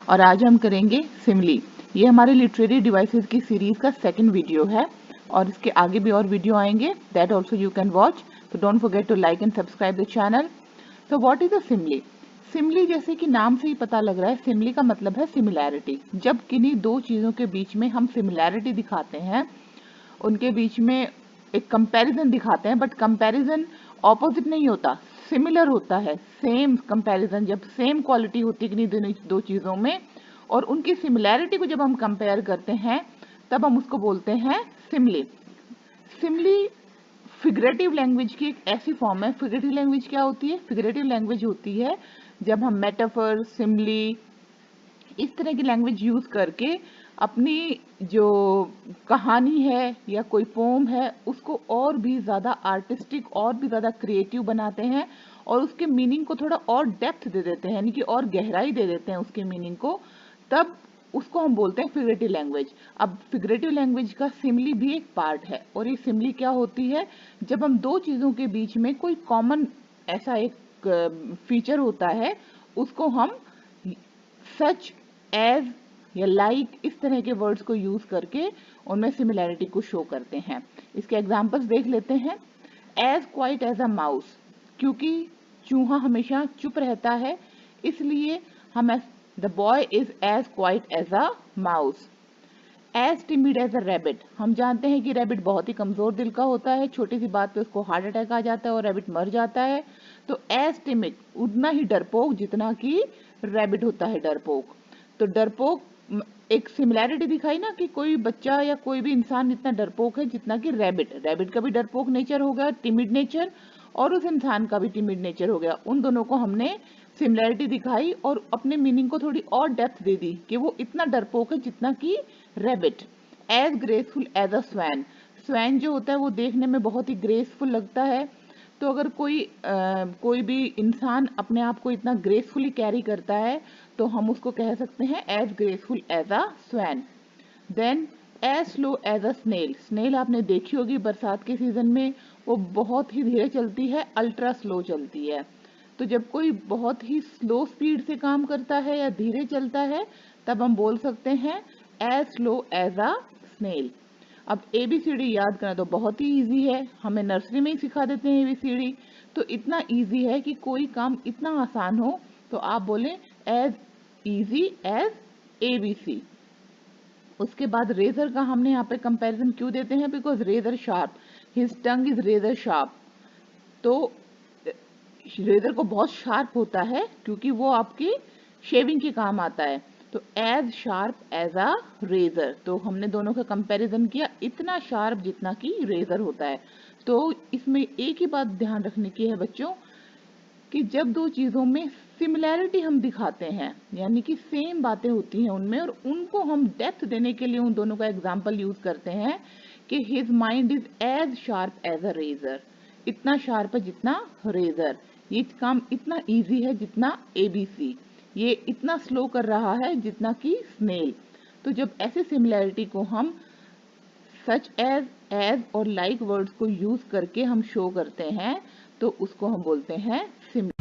और आज हम करेंगे सिमली। ये हमारे लिटरेरी डिवाइसेस की सीरीज का सेकंड वीडियो है और इसके आगे भी और वीडियो आएंगे, that also you can watch. तो don't forget to like and subscribe the channel. तो what is a simile? Simile जैसे कि नाम से ही पता लग रहा है, सिमली का मतलब है सिमिलैरिटी। जब किन्हीं दो चीजों के बीच में हम सिमिलैरिटी दिखाते हैं, उनके बीच में एक कंपैरिजन दिखाते हैं, बट कंपैरिजन ऑपोजिट नहीं होता, सिमिलर होता है। सेम कंपैरिजन, जब सेम क्वालिटी होती है किन्हीं दो चीजों में और उनकी सिमिलैरिटी को जब हम कंपेयर करते हैं, तब हम उसको बोलते हैं सिमली। सिमली फिगरेटिव लैंग्वेज की एक ऐसी फॉर्म है। फिगरेटिव लैंग्वेज क्या होती है? फिगरेटिव लैंग्वेज होती है जब हम मेटाफर, सिमली, इस तरह की लैंग्वेज यूज करके अपनी जो कहानी है या कोई पोम है उसको और भी ज्यादा आर्टिस्टिक और भी ज्यादा क्रिएटिव बनाते हैं और उसके मीनिंग को थोड़ा और डेप्थ दे देते हैं, यानी कि और गहराई दे देते हैं उसके मीनिंग को। तब उसको हम बोलते हैं फिगरेटिव लैंग्वेज। अब फिगरेटिव लैंग्वेज का सिमली भी एक पार्ट है और ये सिमली क्या होती है? जब हम दो चीजों के बीच में कोई कॉमन ऐसा एक फीचर होता है, उसको हम सच, एज या लाइक इस तरह के वर्ड्स को यूज करके उनमें सिमिलैरिटी को शो करते हैं। इसके एग्जांपल्स देख लेते हैं। As quiet as a mouse, क्योंकि चूहा हमेशा चुप रहता है, इसलिए हम the boy is as quiet as a mouse. As timid as a rabbit, हम जानते हैं कि रैबिट बहुत ही कमजोर दिल का होता है, छोटी सी बात पे उसको हार्ट अटैक आ जाता है और रैबिट मर जाता है। तो एज टिमिड, उतना ही डरपोक जितना कि रैबिट होता है डरपोक। तो डरपोक एक सिमिलैरिटी दिखाई ना कि कोई बच्चा या कोई भी इंसान इतना डरपोक है जितना कि रैबिट। रैबिट का भी डरपोक नेचर हो गया, टिमिड नेचर, और उस इंसान का भी टिमिड नेचर हो गया। उन दोनों को हमने सिमिलैरिटी दिखाई और अपने मीनिंग को थोड़ी और डेप्थ दे दी कि वो इतना डरपोक है जितना कि rabbit. As graceful as a swan, swan जो होता है वो देखने में बहुत ही ग्रेसफुल लगता है। तो अगर कोई भी इंसान अपने आप को इतना ग्रेसफुली कैरी करता है तो हम उसको कह सकते हैं as graceful as a swan. Then as slow as a snail, snail आपने देखी होगी बरसात के सीजन में, वो बहुत ही धीरे चलती है, अल्ट्रा स्लो चलती है। तो जब कोई बहुत ही स्लो स्पीड से काम करता है या धीरे चलता है, तब हम बोल सकते हैं as slow as a snail. अब एबीसीडी याद करना तो बहुत ही इजी है, हमें नर्सरी में ही सिखा देते हैं एबीसीडी। तो इतना इजी है कि कोई काम इतना आसान हो तो आप बोले एज इजी एज एबीसी। उसके बाद रेजर का हमने यहाँ पे कंपैरिजन क्यों देते हैं? Because razor sharp, his tongue is razor sharp. तो रेजर को बहुत शार्प होता है क्योंकि वो आपकी शेविंग के काम आता है। तो as sharp as a razor, तो हमने दोनों का कंपैरिजन किया, इतना शार्प जितना कि रेजर होता है। तो इसमें एक ही बात ध्यान रखने की है बच्चों कि जब दो चीजों में सिमिलैरिटी हम दिखाते हैं, यानी कि सेम बातें होती हैं उनमें और उनको हम डेप्थ देने के लिए उन दोनों का एग्जाम्पल यूज करते हैं कि his mind is as sharp as a razor, इतना शार्प है जितना रेजर। ये काम इतना इजी है जितना एबीसी, ये इतना स्लो कर रहा है जितना कि स्नेल। तो जब ऐसे सिमिलैरिटी को हम सच एज और लाइक वर्ड्स को यूज करके हम शो करते हैं तो उसको हम बोलते हैं सिमिलर।